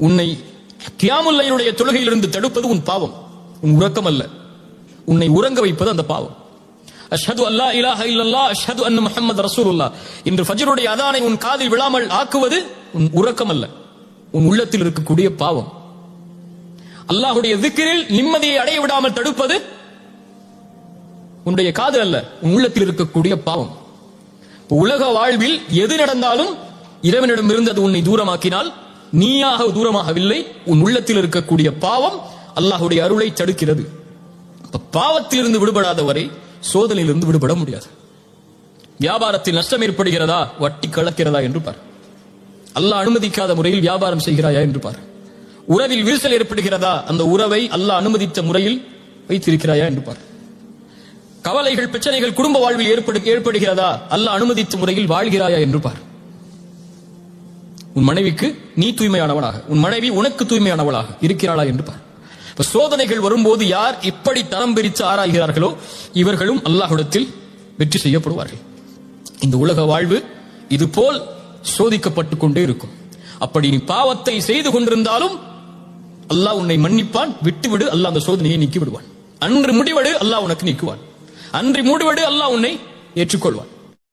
உன்னை கியாமுல் லைலுடைய தொழுகையிலிருந்து தடுப்பது உன் பாவம், உன் உறக்கம் அல்ல. உன்னை உறங்க வைப்பது அந்த பாவம். அஷ்ஹது அல்லா இலாஹ இல்லல்லாஹ் அஷ்ஹது அன்ன முஹம்மது ரசூலுல்லாஹ் இன்று ஃபஜ்ருடைய அதானை உன் காதில் விழாமல் ஆக்குவது உன் உறக்கம் அல்ல, உன் உள்ளத்தில் இருக்கக்கூடிய பாவம். அல்லாஹ்வுடைய திக்ரில் நிம்மதியை அடைய விடாமல் தடுப்பது உன்னுடைய காது அல்ல, உன் உள்ளத்தில் இருக்கக்கூடிய பாவம். உலக வாழ்வில் எது நடந்தாலும் இறைவனிடமிருந்து அது உன்னை தூரமாக்கினால் நீயாக தூரமாகவில்லை, உன் உள்ளத்தில் இருக்கக்கூடிய பாவம் அல்லாஹ்வுடைய அருளை தடுக்கிறது. பாவத்திலிருந்து விடுபடாத வரை சோதனையிலிருந்து விடுபட முடியாது. வியாபாரத்தில் நஷ்டம் ஏற்படுகிறதா, வட்டி கலக்கிறதா என்று பார். அல்லாஹ் அனுமதிக்காத முறையில் வியாபாரம் செய்கிறாயா என்று பார். உறவில் விரிசல் ஏற்படுகிறதா, அந்த உறவை அல்லாஹ் அனுமதித்த முறையில் வைத்திருக்கிறாயா என்று பார். கவலைகள் பிரச்சனைகள் குடும்ப வாழ்வில் ஏற்படுகிறதா, அல்லாஹ் அனுமதித்த முறையில் வாழ்கிறாயா என்று பார். உன் மனைவிக்கு நீ தூய்மையானவனாக, உன் மனைவி உனக்கு தூய்மையானவளாக இருக்கிறாளா என்று பார். சோதனைகள் வரும்போது யார் இப்படி தரம் பிரித்து ஆராய்கிறார்களோ இவர்களும் அல்லாஹ்விடத்தில் வெற்றி செய்யப்படுவார்கள். இந்த உலக வாழ்வு இதுபோல் சோதிக்கப்பட்டுக் கொண்டே இருக்கும். அப்படி நீ பாவத்தை செய்து கொண்டிருந்தாலும் அல்லாஹ் உன்னை மன்னிப்பான். விட்டுவிடு, அல்லாஹ் அந்த சோதனையை நீக்கி விடுவான். அன்று முடிவெடு, அல்லாஹ் உனக்கு நீக்குவான். அன்று முடிவெடு, அல்லாஹ் உன்னை ஏற்றுக்கொள்வான்.